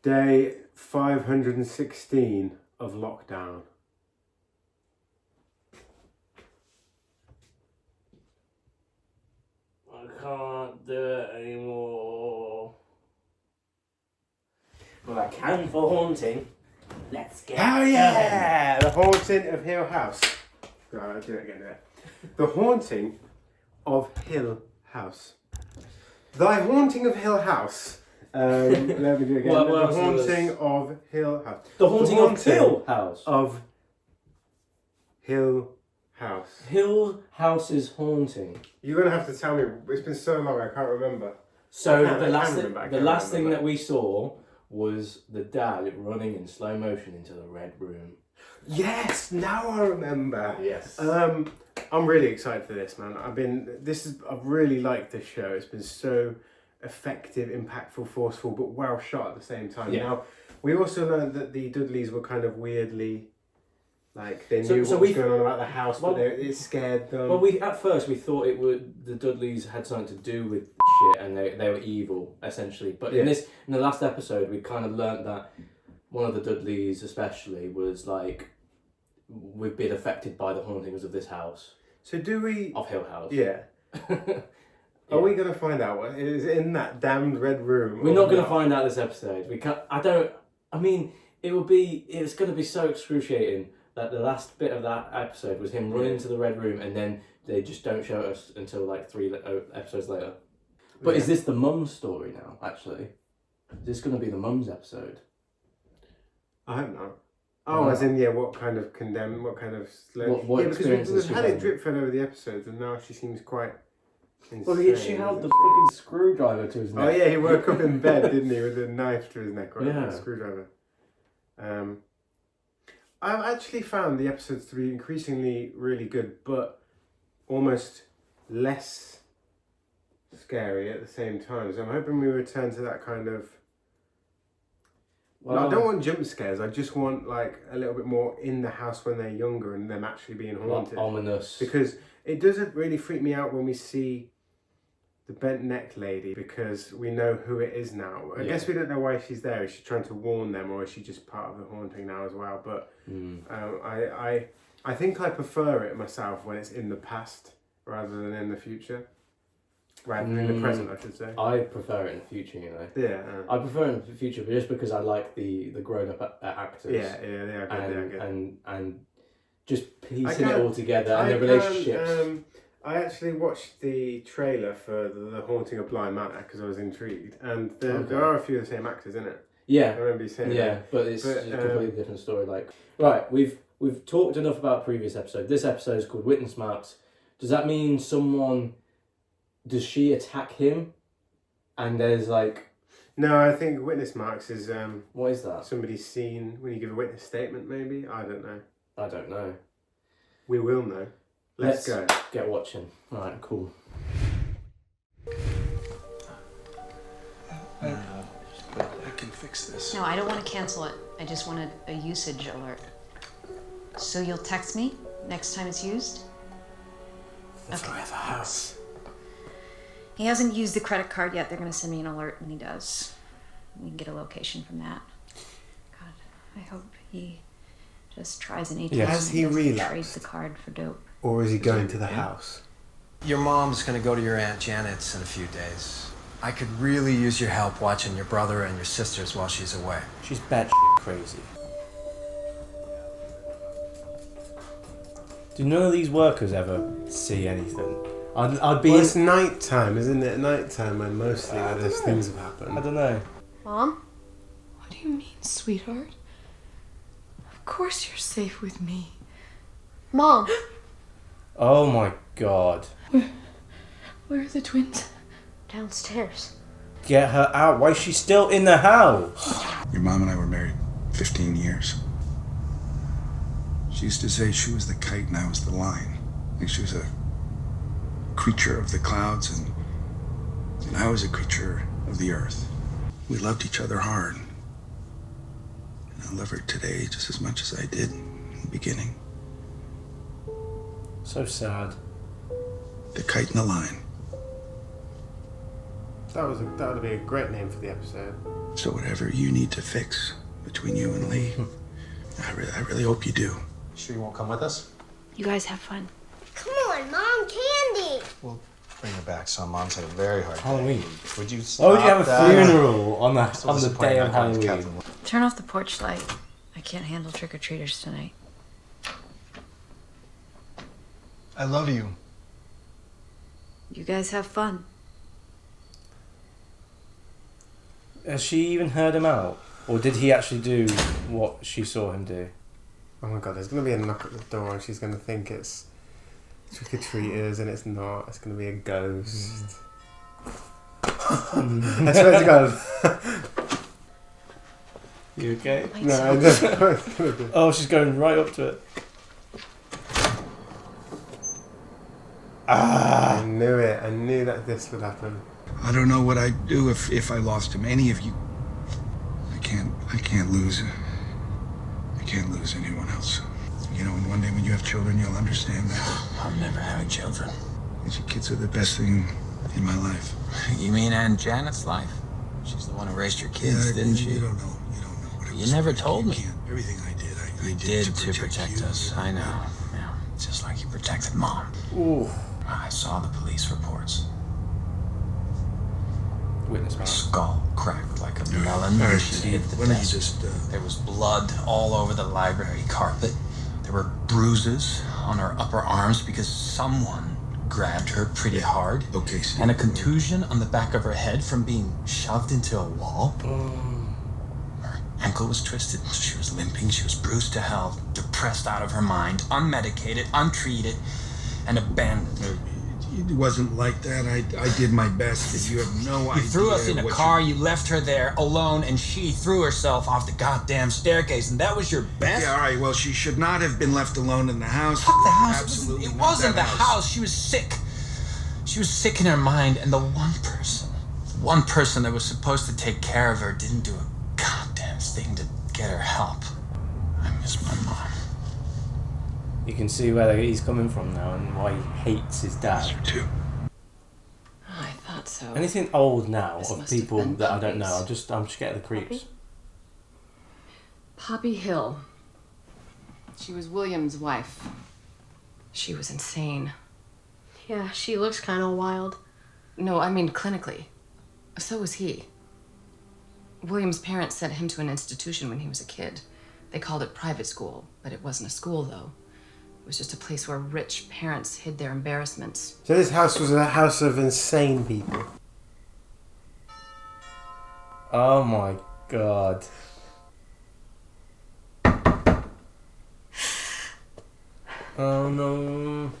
Day 516 of lockdown. I can't do it anymore. Well, I can for haunting. Let's get Oh yeah! The Haunting of Hill House. Right, I'll do it again there. The Haunting of Hill House. Thy Haunting of Hill House. Let me do it again. What The else Haunting of Hill House. The Haunting of Hill House. Of Hill House. Hill House's haunting. You're gonna have to tell me. It's been so long, I can't remember. So I the last can't thing remember. that we saw was the dad running in slow motion into the red room. Yes, now I remember. Yes. I'm really excited for this, man. I've really liked this show. It's been so effective, impactful, forceful, but well shot at the same time. Yeah. Now, we also learned that the Dudleys were kind of weirdly, like, they knew So what was going on about the house, but it scared them. Well, at first we thought the Dudleys had something to do with shit and they were evil essentially. But in the last episode, we kind of learnt that one of the Dudleys, especially, was like, we've been affected by the hauntings of this house. So do we? Of Hill House. Yeah. Are we gonna find out what is in that damned red room? We're not gonna find out this episode. We can't. I mean, it's gonna be so excruciating that the last bit of that episode was him running into the red room, and then they just don't show us until like 3 episodes later. But is this the mum's story now? Actually, is this gonna be the mum's episode? I hope not. Oh, as in, what kind of slow... What because we've had it drip fed over the episodes, and now she seems quite insane. Well, she held the fucking screwdriver to his neck. Oh yeah, he woke up in bed, didn't he, with a knife to his neck, or Yeah. a screwdriver. I've actually found the episodes to be increasingly really good, but almost less scary at the same time. So I'm hoping we return to that kind of... I don't want jump scares. I just want like a little bit more in the house when they're younger and them actually being haunted. Like ominous. Because it doesn't really freak me out when we see the bent neck lady, because we know who it is now. I guess we don't know why she's there. Is she trying to warn them, or is she just part of the haunting now as well? But I think I prefer it myself when it's in the past rather than in the future. Rather than in the present, I should say. I prefer it in the future, you know. Yeah. I prefer it in the future, but just because I like the grown-up actors. Yeah, they are good. And just piecing it all together and the relationships. I actually watched the trailer for the Haunting of Bly Manor because I was intrigued, and there are a few of the same actors in it. Yeah. I remember you saying that. But it's a completely different story. Like, right, we've talked enough about previous episode. This episode is called Witness Marks. Does that mean does she attack him? And there's like... No, I think witness marks is... what is that? Somebody's seen when you give a witness statement, maybe? I don't know. I don't know. We will know. Let's go. Get watching. Alright, cool. I can fix this. No, I don't want to cancel it. I just wanted a usage alert. So you'll text me next time it's used? The Forever House. He hasn't used the credit card yet. They're going to send me an alert when he does. We can get a location from that. God, I hope he just tries an ATM. Has he and doesn't relapsed? trade the card for dope. Or is he going to the house? Your mom's gonna go to your Aunt Janet's in a few days. I could really use your help watching your brother and your sisters while she's away. She's batshit crazy. Do none of these workers ever see anything? I'd be... Well, it's night time, isn't it? Night time when mostly those things have happened. I don't know. Mom? What do you mean, sweetheart? Of course you're safe with me. Mom! Oh my god. Where are the twins? Downstairs. Get her out. Why is she still in the house? Your mom and I were married 15 years. She used to say she was the kite and I was the line. Like she was a creature of the clouds and I was a creature of the earth. We loved each other hard. And I love her today just as much as I did in the beginning. So sad. The kite and the line. That would be a great name for the episode. So whatever you need to fix between you and Lee, I really hope you do. Sure you won't come with us? You guys have fun. Come on, Mom, candy. We'll bring her back. So Mom's had a very hard day. Halloween. Would you Why would you have a stop that? funeral on the So on the disappointed day not of going to Halloween? Captain. Turn off the porch light. I can't handle trick-or-treaters tonight. I love you. You guys have fun. Has she even heard him out, or did he actually do what she saw him do? Oh my god, there's going to be a knock at the door and she's going to think it's trick-or-treaters and it's not. It's going to be a ghost. I swear to God. You okay? No, I don't know what it's going to do. Oh, she's going right up to it. I knew it. I knew that this would happen. I don't know what I'd do if I lost him. Any of you. I can't lose. I can't lose anyone else. You know, and one day when you have children, you'll understand that. I'm never having children. These kids are the best thing in my life. You mean Aunt Janet's life? She's the one who raised your kids, didn't she? You don't know. You don't know what it You was never like. told You me. can't. Everything I did, I You did did to protect you. us. I know. Yeah, just like you protected Mom. Ooh. I saw the police reports. Witness Her man. skull cracked like a melon All when right, she Steve, hit the why don't you desk. just, There was blood all over the library carpet. There were bruises on her upper arms because someone grabbed her pretty hard. Okay, Steve. And a contusion on the back of her head from being shoved into a wall. Her ankle was twisted. She was limping. She was bruised to hell, depressed out of her mind, unmedicated, untreated, and abandoned. It wasn't like that. I did my best. You have no idea. You threw us in a what car, you left her there alone, and she threw herself off the goddamn staircase, and that was your best? Yeah, all right. Well, she should not have been left alone in the house. Fuck the house. Absolutely It not wasn't the that house. She was sick. She was sick in her mind, and the one person that was supposed to take care of her didn't do a goddamn thing to get her help. I miss my mom. You can see where he's coming from now and why he hates his dad. Too. I thought so. Anything old now This of must have people been that I don't know, Poppy's. I'm just getting the creeps. Poppy Hill. She was William's wife. She was insane. Yeah, she looks kind of wild. No, I mean clinically. So was he. William's parents sent him to an institution when he was a kid. They called it private school, but it wasn't a school, though. It was just a place where rich parents hid their embarrassments. So this house was a house of insane people. Oh my god. Oh no.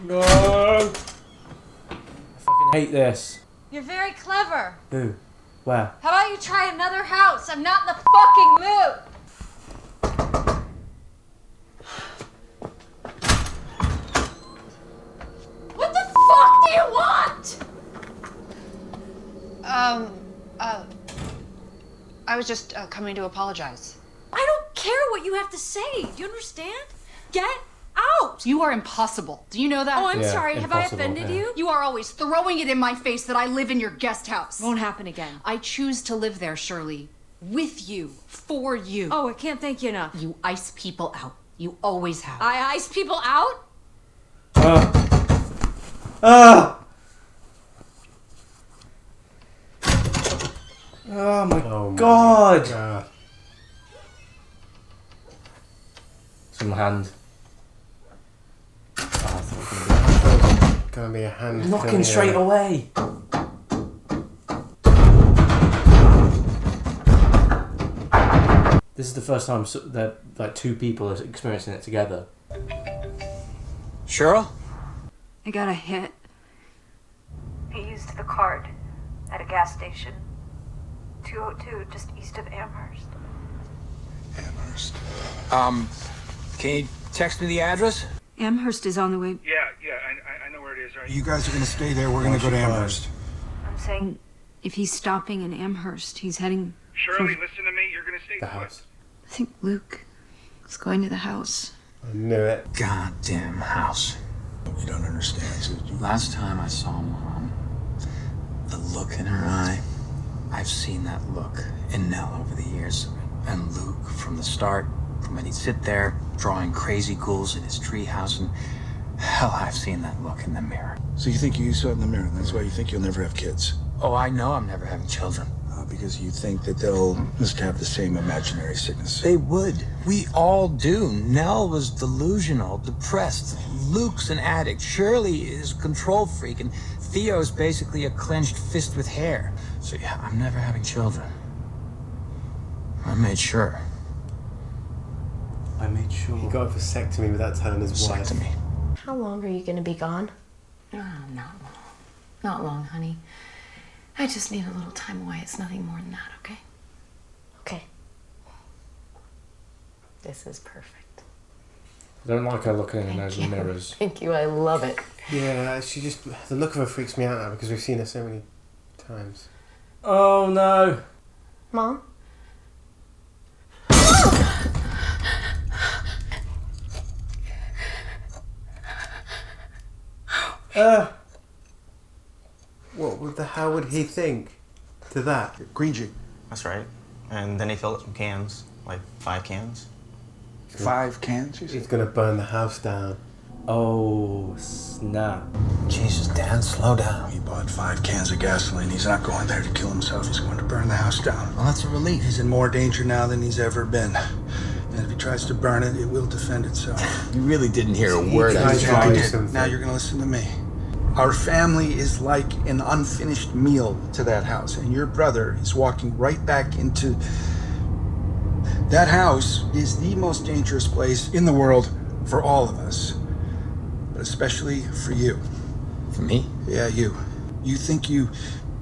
No! I fucking hate this. You're very clever. Who? Where? How about you try another house? I'm not in the fucking mood. What the fuck do you want? I was just coming to apologize. I don't care what you have to say. Do you understand? Get out. You are impossible. Do you know that? Oh, I'm Yeah, sorry. Have I impossible, offended yeah. you? You are always throwing it in my face that I live in your guest house. Won't happen again. I choose to live there, Shirley. With you. For you. Oh, I can't thank you enough. You ice people out. You always have. I ice people out? Oh my Oh my god! God. Some hand. Oh, I thought it Gonna be a hand. was knocking coming straight in. away. This is the first time that like two people are experiencing it together. Cheryl? I got a hit. He used the card at a gas station. 202, just east of Amherst. Amherst. Can you text me the address? Amherst is on the way. Yeah, I know where it is, right? You guys are gonna stay there. We're gonna go to Amherst. I'm saying if he's stopping in Amherst, he's heading. Shirley, listen to me. You're gonna stay The put. house. I think Luke is going to the house. I knew it. Goddamn house. You don't understand, Susan. Last time I saw Mom, the look in her eye. I've seen that look in Nell over the years. And Luke from the start, from when he'd sit there drawing crazy ghouls in his treehouse, and hell, I've seen that look in the mirror. So you think you saw it in the mirror, and that's why you think you'll never have kids? Oh, I know I'm never having children. Because you think that they'll just have the same imaginary sickness. They would. We all do. Nell was delusional, depressed. Luke's an addict. Shirley is a control freak. And Theo's basically a clenched fist with hair. So yeah, I'm never having children. I made sure. I made sure. He got a vasectomy without telling his wife. Vasectomy. How long are you gonna be gone? Oh, not long. Not long, honey. I just need a little time away. It's nothing more than that, okay? Okay. This is perfect. I don't like her looking in those you. mirrors. Thank you, I love it. Yeah, the look of her freaks me out now because we've seen her so many times. Oh no. Mom? How would he think to that? Green Jeep. That's right. And then he filled up some cans, like 5 cans. 5 cans, you He's said? gonna burn the house down. Oh, snap. Jesus, Dan, slow down. He bought 5 cans of gasoline. He's not going there to kill himself. He's going to burn the house down. Well, that's a relief. He's in more danger now than he's ever been. And if he tries to burn it, it will defend itself. You really didn't hear a word I tried was to trying do to. something. Now you're going to listen to me. Our family is like an unfinished meal to that house, and your brother is walking right back into... That house is the most dangerous place in the world for all of us, but especially for you. For me? Yeah, you. You think you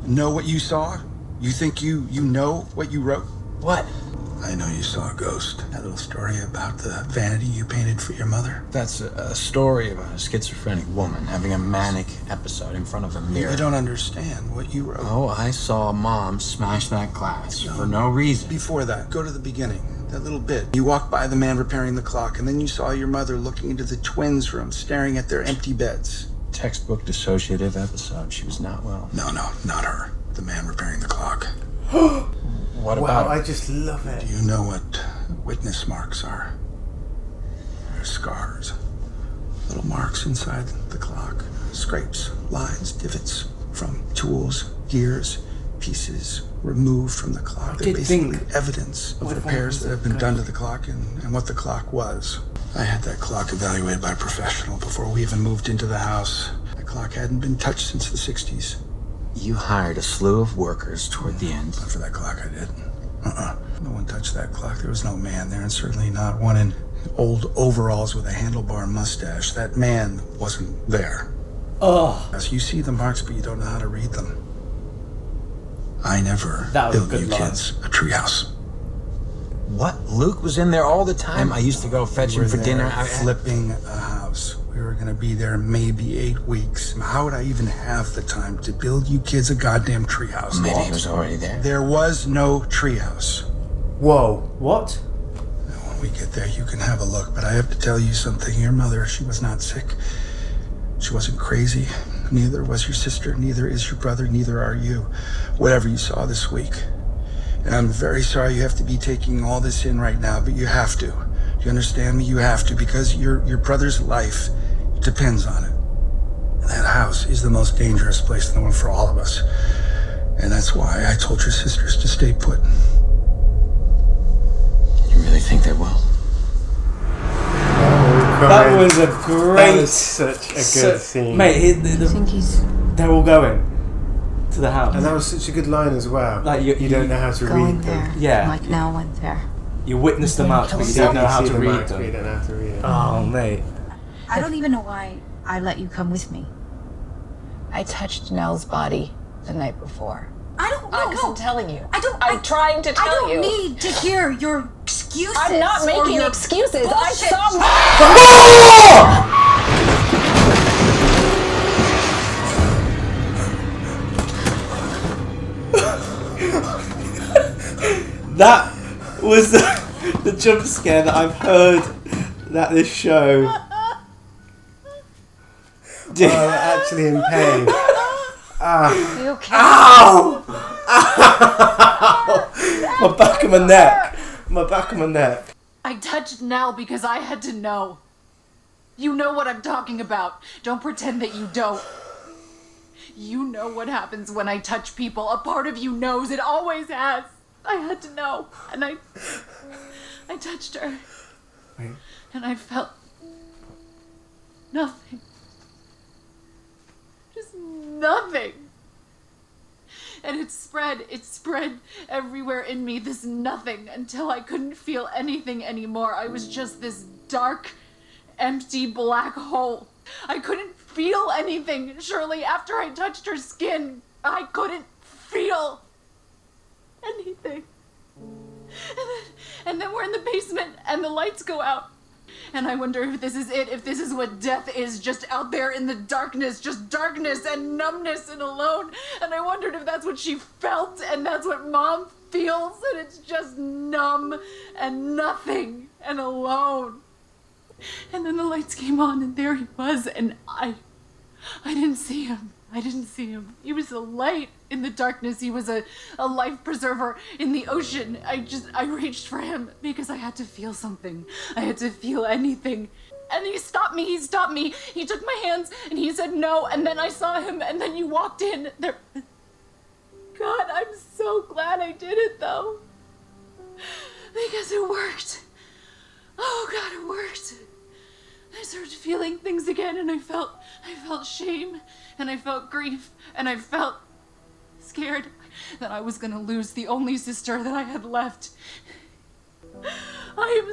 know what you saw? You think you know what you wrote? What? I know you saw a ghost. That little story about the vanity you painted for your mother. That's a story about a schizophrenic woman having a manic episode in front of a mirror. You don't understand what you wrote. Oh, I saw Mom smash that glass for no reason. Before that, go to the beginning. That little bit. You walked by the man repairing the clock, and then you saw your mother looking into the twins' room, staring at their empty beds. Textbook dissociative episode. She was not well. No, not her. The man repairing the clock. What about? Wow, I just love it. Do you know what witness marks are? They're scars. Little marks inside the clock. Scrapes, lines, divots from tools, gears, pieces removed from the clock. They're basically evidence of repairs that have been done to the clock and what the clock was. I had that clock evaluated by a professional before we even moved into the house. The clock hadn't been touched since the 60s. You hired a slew of workers toward the end. Not for that clock, I didn't. No one touched that clock. There was no man there, and certainly not one in old overalls with a handlebar mustache. That man wasn't there. Oh. So you see the marks, but you don't know how to read them. I never That was a built good you line. kids a treehouse. What? Luke was in there all the time? I used to go fetch him for dinner. Flipping a house. We were gonna be there maybe 8 weeks. How would I even have the time to build you kids a goddamn treehouse? Maybe he was already there. There was no treehouse. Whoa. What? When we get there, you can have a look, but I have to tell you something. Your mother, she was not sick. She wasn't crazy. Neither was your sister. Neither is your brother. Neither are you. Whatever you saw this week. And I'm very sorry you have to be taking all this in right now, but you have to. Do you understand me? You have to, because your brother's life depends on it. And that house is the most dangerous place in the world for all of us. And that's why I told your sisters to stay put. You really think they will? That was a great. That was such a good scene. Mate, I think he's they're all going to the house. And that was such a good line as well. Like you don't know how to going read there. them. Yeah. Like now went there. You witness the marks, but you See- don't know how see to the read marks, but You them. don't know how to read it. Oh, mate. I don't even know why I let you come with me. I touched Nell's body the night before. I don't know. I'm telling you. I'm trying to tell you. I don't need to hear your excuses. I'm not or making your excuses. bullshit. That was the jump scare that I've heard that this show. Oh, actually in pain. Are you okay? Ow! Ow! My back of my neck. My back of my neck. I touched Nell because I had to know. You know what I'm talking about. Don't pretend that you don't. You know what happens when I touch people. A part of you knows. It always has. I had to know. And I touched her. Wait. And I felt nothing. Just nothing. And it spread everywhere in me, this nothing, until I couldn't feel anything anymore. I was just this dark, empty black hole. I couldn't feel anything, Shirley. After I touched her skin, I couldn't feel anything. And then we're in the basement, and the lights go out. And I wonder if this is it, if this is what death is, just out there in the darkness, just darkness and numbness and alone. And I wondered if that's what she felt, and that's what Mom feels, and it's just numb and nothing and alone. And then the lights came on, and there he was, and I didn't see him. I didn't see him. He was a light in the darkness. He was a life preserver in the ocean. I reached for him because I had to feel something. I had to feel anything. And he stopped me. He took my hands and he said no. And then I saw him and then you walked in. There. God, I'm so glad I did it though. Because it worked. Oh God, it worked. I started feeling things again, and I felt shame, and I felt grief, and I felt scared that I was gonna lose the only sister that I had left. I am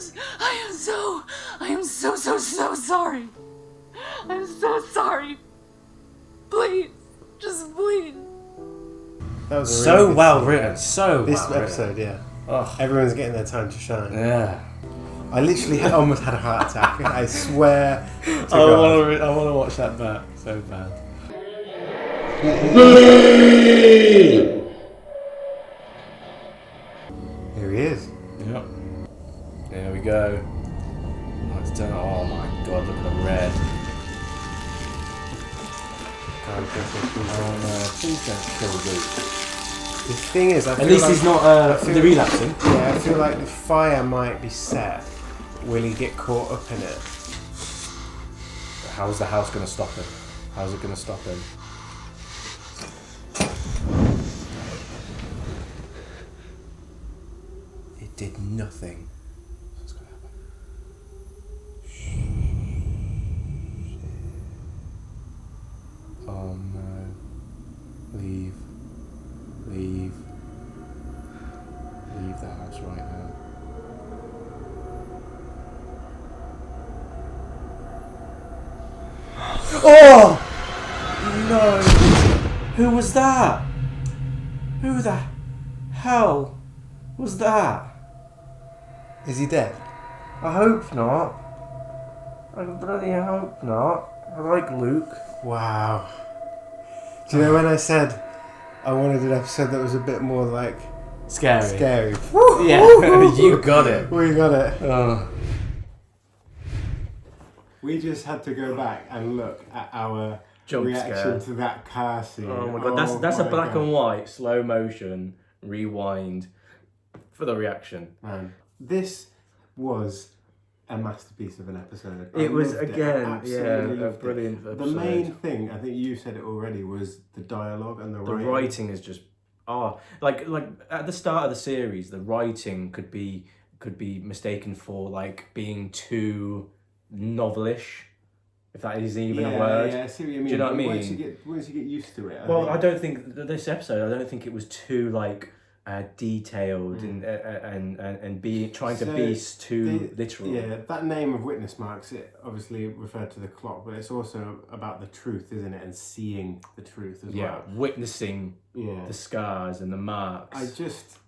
so sorry. I'm so sorry. Please, just please. That was so well written. This episode, yeah. Oh. Everyone's getting their time to shine. Yeah. I literally almost had a heart attack. I swear. I want to watch that back so bad. Here he is. Yep. There we go. It's done. Oh my God! Look at the red. Oh no! Please don't kill Luke. The thing is, at least he's not relapsing. Yeah, I feel like the fire might be set. Will he get caught up in it? How's the house going to stop him? How's it going to stop him? It did nothing. What's going to happen? Oh no. Leave the house right now. Oh! No! Who was that? Who the hell was that? Is he dead? I hope not. I bloody hope not. I like Luke. Wow. Do you know when I said I wanted an episode that was a bit more like Scary. Yeah, you got it. We got it. Oh. We just had to go back and look at our Jump reaction scare. to that car scene. Oh my God, that's a black and white, slow motion, rewind for the reaction. Man, this was a masterpiece of an episode. It was, loved again, Absolutely yeah, a loved brilliant The episode. main thing, I think you said it already, was the dialogue and the writing is just like at the start of the series, the writing could be mistaken for like being too novelish, if that is even a word. Yeah, I see what you mean. Do you know what I mean? Once you get used to it. I don't think this episode. I don't think it was too like detailed and be trying to be too literal. Yeah, that name of witness marks, it obviously referred to the clock, but it's also about the truth, isn't it? And seeing the truth as well. Witnessing the scars and the marks. I just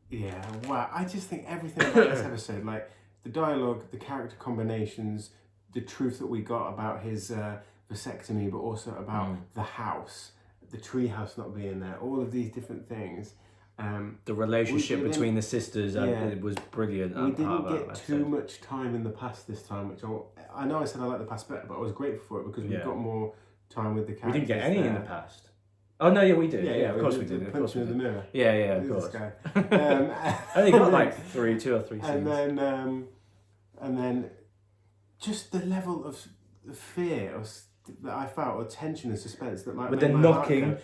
think everything about this episode, like the dialogue, the character combinations, the truth that we got about his vasectomy, but also about the house, the tree house not being there, all of these different things. The relationship between the sisters it was brilliant. We didn't get too much time in the past this time, which I know I said I like the past better, but I was grateful for it because we got more time with the characters. We didn't get any in the past. Oh no, yeah, we did. Yeah, Yeah, of course we did. did. Of course we Punch in the did. mirror. Yeah, of Who's course. this guy? I only got like 2 or 3 scenes. And then just the level of fear that I felt, or tension and suspense that might with the knocking.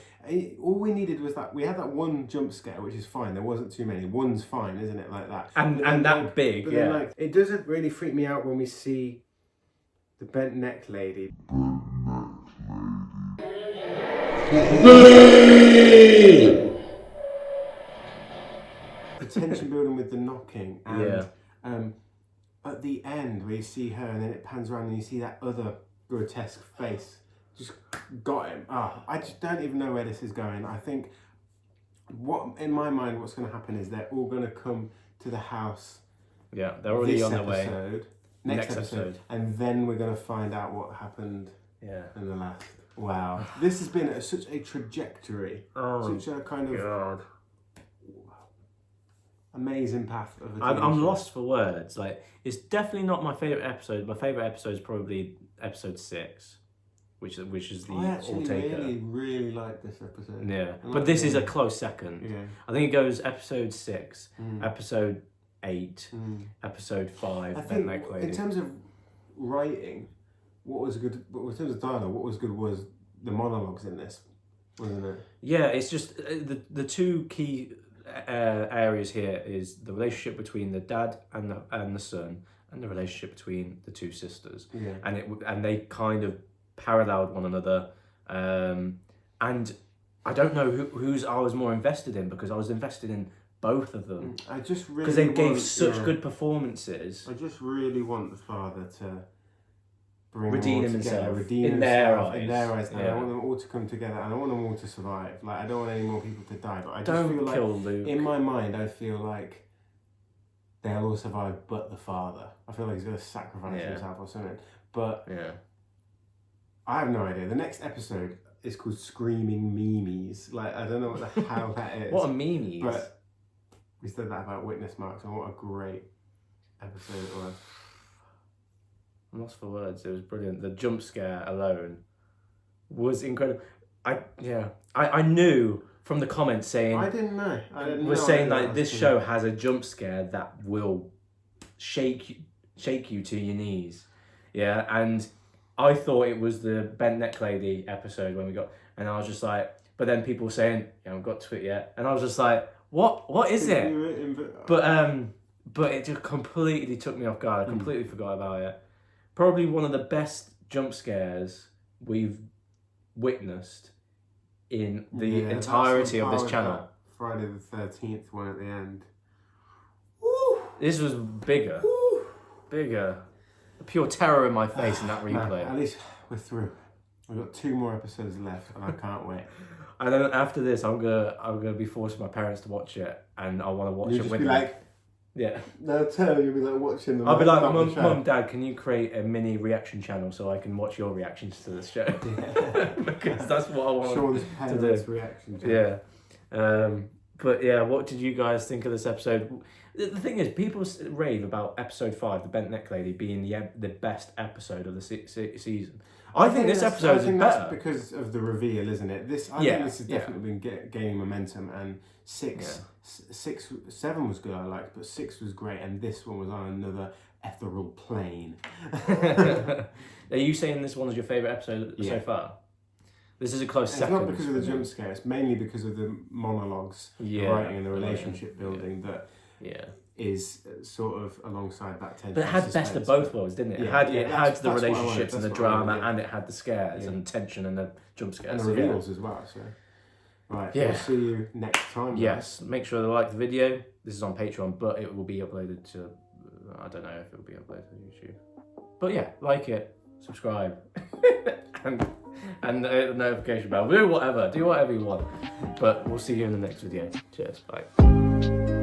All we needed was that we had that one jump scare, which is fine. There wasn't too many. One's fine, isn't it? Like that. And that big. But Yeah. then, like, it doesn't really freak me out when we see the bent neck lady. The tension building with the knocking, and at the end where you see her and then it pans around and you see that other grotesque face, just got him. I just don't even know where this is going. I think in my mind what's going to happen is they're all going to come to the house. Yeah, they're already on their way. Next episode, and then we're going to find out what happened. Yeah. In the last. Wow, this has been such a trajectory, such a kind of amazing path of a I'm lost for words. Like, it's definitely not my favourite episode. My favourite episode is probably episode 6, which is the I actually All-Taker. really like this episode. Yeah, but this is a close second. Yeah. I think it goes episode 6, episode 8, episode 5. I think in terms of writing, what was good? In terms of dialogue, what was good was the monologues in this, wasn't it? Yeah, it's just the two key areas here is the relationship between the dad and the son, and the relationship between the two sisters. Yeah. And they kind of paralleled one another, and I don't know whose I was more invested in, because I was invested in both of them. I just really because they gave such good performances. I just really want the father to redeem them all himself together, redeem in their himself in their eyes, and Yeah. I want them all to come together, and I want them all to survive. Like, I don't want any more people to die, but I just Don't feel like kill Luke. in my mind I feel like they'll all survive, but the father. I feel like he's going to sacrifice himself or something. But I have no idea. The next episode is called Screaming Memes. Like, I don't know what the hell that is. What a memes? But we said that about witness marks, and what a great episode it was. I'm lost for words. It was brilliant. The jump scare alone was incredible. I knew from the comments saying I didn't know. Was saying like this show has a jump scare that will shake you to your knees. Yeah, and I thought it was the bent neck lady episode when we got, and I was just like, but then people were saying, I haven't got to it yet, and I was just like, what is it? But it just completely took me off guard. I completely forgot about it. Probably one of the best jump scares we've witnessed in the entirety of this channel. Friday the 13th one at the end. This was bigger. Bigger. Pure terror in my face in that replay. At least we're through. We've got 2 more episodes left, and I can't wait. And then after this, I'm gonna be forcing my parents to watch it, and I want to watch You'll it just with be them. like, yeah. They'll tell you, you'll be like watching them. I'll be like, Mum, Dad, can you create a mini reaction channel so I can watch your reactions to this show? Because that's what I want Sean's to parents' do. reaction channel. Yeah. But yeah, what did you guys think of this episode? The thing is, people rave about episode 5, the bent neck lady, being the best episode of the season. I think this episode is better. That's because of the reveal, isn't it? I think this has definitely been gaining momentum, and 7 was good, I liked, but 6 was great, and this one was on another ethereal plane. Are you saying this one is your favourite episode so far? This is a close second. It's not because of the jump scare, it's mainly because of the monologues, the writing and the relationship building that is sort of alongside that tension. But it had best of both worlds, didn't it? It had the relationships and the drama, and it had the scares and tension and the jump scares. And the reveals as well, so... Right, we'll see you next time. Yes, make sure to like the video. This is on Patreon, but it will be uploaded to... I don't know if it will be uploaded to YouTube. But yeah, like it, subscribe, and the notification bell. Do whatever you want. But we'll see you in the next video. Cheers, bye.